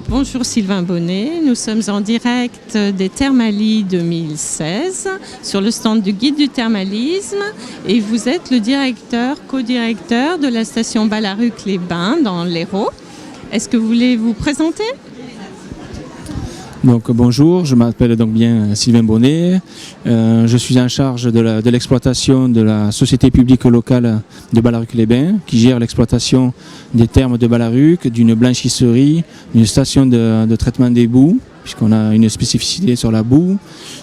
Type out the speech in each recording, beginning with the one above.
Bonjour Sylvain Bonnet, nous sommes en direct des Thermalies 2016 sur le stand du guide du thermalisme et vous êtes le co-directeur de la station Ballaruc-les-Bains dans l'Hérault. Est-ce que vous voulez vous présenter ? Donc bonjour, je m'appelle donc bien Sylvain Bonnet, je suis en charge de l'exploitation de la société publique locale de Ballaruc-les-Bains qui gère l'exploitation des thermes de Ballaruc, d'une blanchisserie, d'une station de traitement des boues, puisqu'on a une spécificité sur la boue,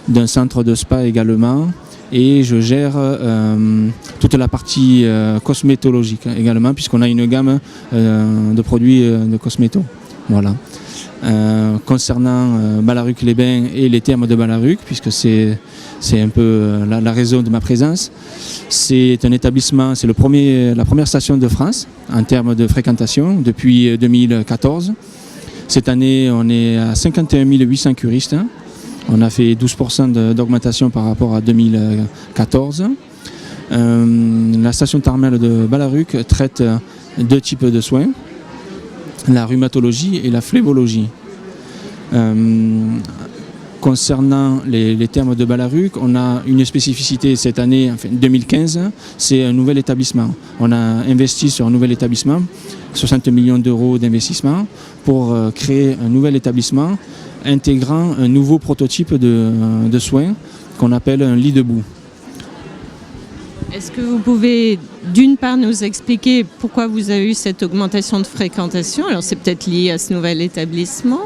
d'un centre de spa également, et je gère toute la partie cosmétologique également, puisqu'on a une gamme de produits de cosméto. Voilà. Concernant Ballaruc-les-Bains et les thermes de Ballaruc, puisque c'est un peu la raison de ma présence, c'est un établissement, c'est la première station de France en termes de fréquentation depuis 2014. Cette année, on est à 51 800 curistes. On a fait 12% d'augmentation par rapport à 2014. La station thermale de Ballaruc traite deux types de soins, la rhumatologie et la phlébologie. Concernant les thermes de Ballaruc, on a une spécificité cette année, enfin 2015, c'est un nouvel établissement. On a investi sur un nouvel établissement, 60 millions d'euros d'investissement pour créer un nouvel établissement intégrant un nouveau prototype de soins qu'on appelle un lit debout. Est-ce que vous pouvez d'une part nous expliquer pourquoi vous avez eu cette augmentation de fréquentation? Alors c'est peut-être lié à ce nouvel établissement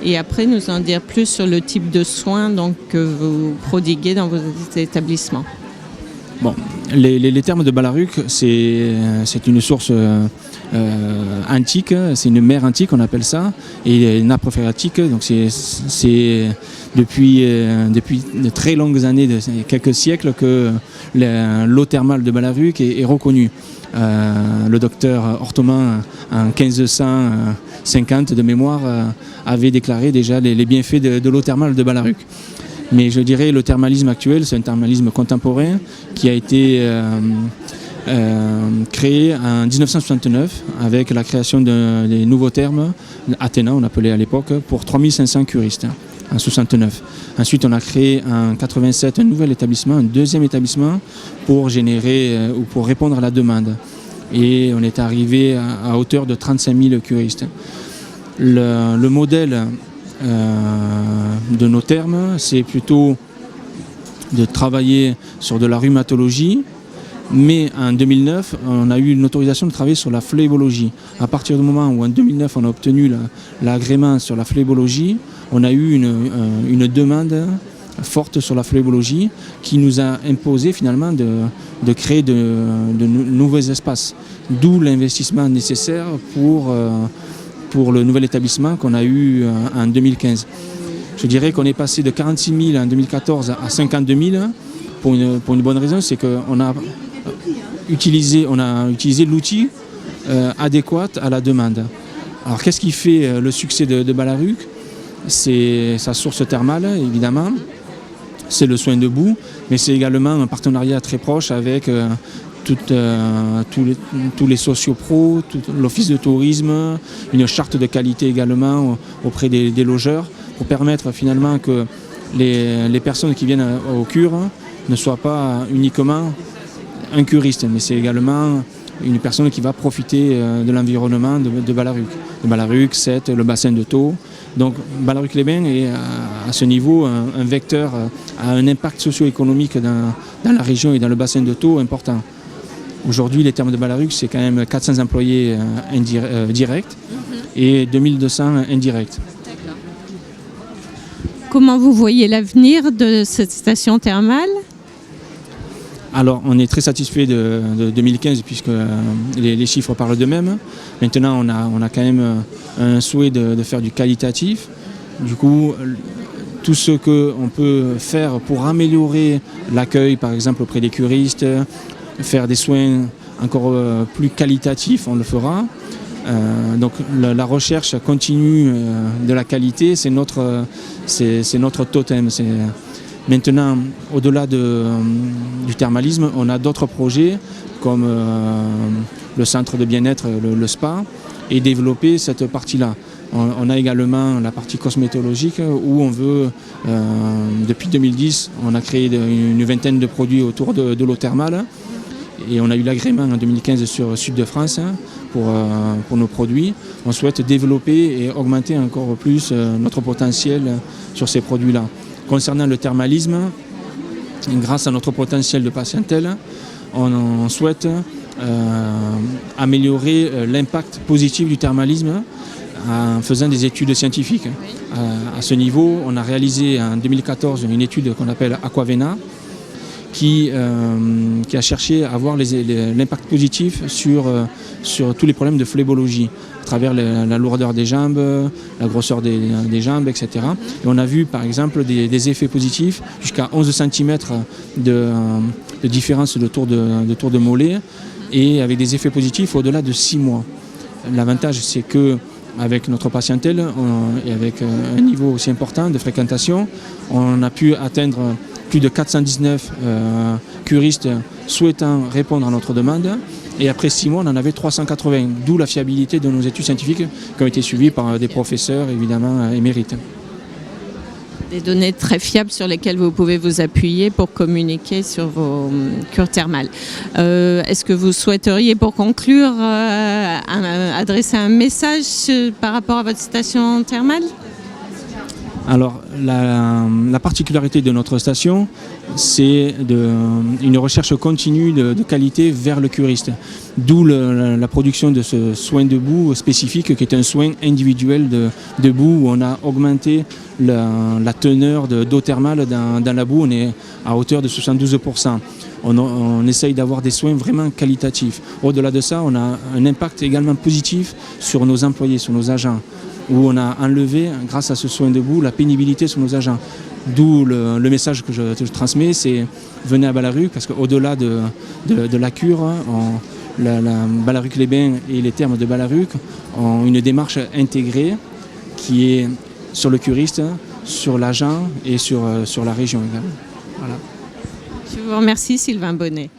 et après nous en dire plus sur le type de soins donc, que vous prodiguez dans vos établissements. Bon, les thermes de Ballaruc, c'est une source antique, c'est une mer antique on appelle ça, et une nappe phréatique, donc c'est depuis de très longues années, quelques siècles, que l'eau thermale de Ballaruc est reconnue. Le docteur Orthoman, en 1550 de mémoire, avait déclaré déjà les bienfaits de l'eau thermale de Ballaruc. Mais je dirais le thermalisme actuel, c'est un thermalisme contemporain qui a été créé en 1969 avec la création des nouveaux thermes, Athéna on appelait à l'époque, pour 3500 curistes en 69. Ensuite on a créé en 87 un nouvel établissement, un deuxième établissement pour générer ou pour répondre à la demande. Et on est arrivé à hauteur de 35 000 curistes. Le modèle de nos thermes, c'est plutôt de travailler sur de la rhumatologie, mais en 2009, on a eu une autorisation de travailler sur la phlébologie. À partir du moment où en 2009, on a obtenu l'agrément sur la phlébologie, on a eu une demande forte sur la phlébologie qui nous a imposé finalement de créer de nouveaux espaces, d'où l'investissement nécessaire pour le nouvel établissement qu'on a eu en 2015. Je dirais qu'on est passé de 46 000 en 2014 à 52 000 pour une bonne raison, c'est qu'on a utilisé l'outil adéquat à la demande. Alors qu'est-ce qui fait le succès de Ballaruc? C'est sa source thermale évidemment, c'est le soin debout, mais c'est également un partenariat très proche avec tous les sociopros, l'office de tourisme, une charte de qualité également auprès des logeurs pour permettre finalement que les personnes qui viennent au cure ne soient pas uniquement un curiste, mais c'est également une personne qui va profiter de l'environnement de Ballaruc. De Ballaruc, Sète, le bassin de Thau. Donc Ballaruc-les-Bains est à ce niveau un vecteur à un impact socio-économique dans la région et dans le bassin de Thau important. Aujourd'hui, les thermes de Ballaruc, c'est quand même 400 employés directs et 2200 indirects. Comment vous voyez l'avenir de cette station thermale? Alors, on est très satisfait de 2015 puisque les chiffres parlent d'eux-mêmes. Maintenant, on a quand même un souhait de faire du qualitatif. Du coup, tout ce qu'on peut faire pour améliorer l'accueil, par exemple, auprès des curistes, faire des soins encore plus qualitatifs, on le fera. Donc la recherche continue de la qualité, c'est notre totem. Maintenant, au-delà du thermalisme, on a d'autres projets comme le centre de bien-être, le spa, et développer cette partie-là. On a également la partie cosmétologique où on veut, depuis 2010, on a créé une vingtaine de produits autour de l'eau thermale et on a eu l'agrément en 2015 sur le sud de France pour nos produits. On souhaite développer et augmenter encore plus notre potentiel sur ces produits-là. Concernant le thermalisme, grâce à notre potentiel de patientèle, on souhaite améliorer l'impact positif du thermalisme en faisant des études scientifiques. À ce niveau, on a réalisé en 2014 une étude qu'on appelle Aquavena qui a cherché à voir l'impact positif sur tous les problèmes de phlébologie, à travers la lourdeur des jambes, la grosseur des jambes, etc. Et on a vu par exemple des effets positifs jusqu'à 11 cm de différence de tour de mollet et avec des effets positifs au-delà de 6 mois. L'avantage, c'est que avec notre patientèle et avec un niveau aussi important de fréquentation, on a pu atteindre plus de 419 curistes souhaitant répondre à notre demande. Et après 6 mois, on en avait 380, d'où la fiabilité de nos études scientifiques qui ont été suivies par des professeurs évidemment émérites. Des données très fiables sur lesquelles vous pouvez vous appuyer pour communiquer sur vos cures thermales. Est-ce que vous souhaiteriez, pour conclure, adresser un message par rapport à votre station thermale ? Alors, la particularité de notre station, c'est une recherche continue de qualité vers le curiste. D'où la production de ce soin de boue spécifique qui est un soin individuel de boue où on a augmenté la teneur d'eau thermale dans la boue. On est à hauteur de 72%. On essaye d'avoir des soins vraiment qualitatifs. Au-delà de ça, on a un impact également positif sur nos employés, sur nos agents, où on a enlevé, grâce à ce soin de boue, la pénibilité sur nos agents. D'où le message que je transmets, c'est venez à Ballaruc, parce qu'au-delà de la cure, Ballaruc-les-Bains et les thermes de Ballaruc ont une démarche intégrée qui est sur le curiste, sur l'agent et sur la région également. Voilà. Je vous remercie, Sylvain Bonnet.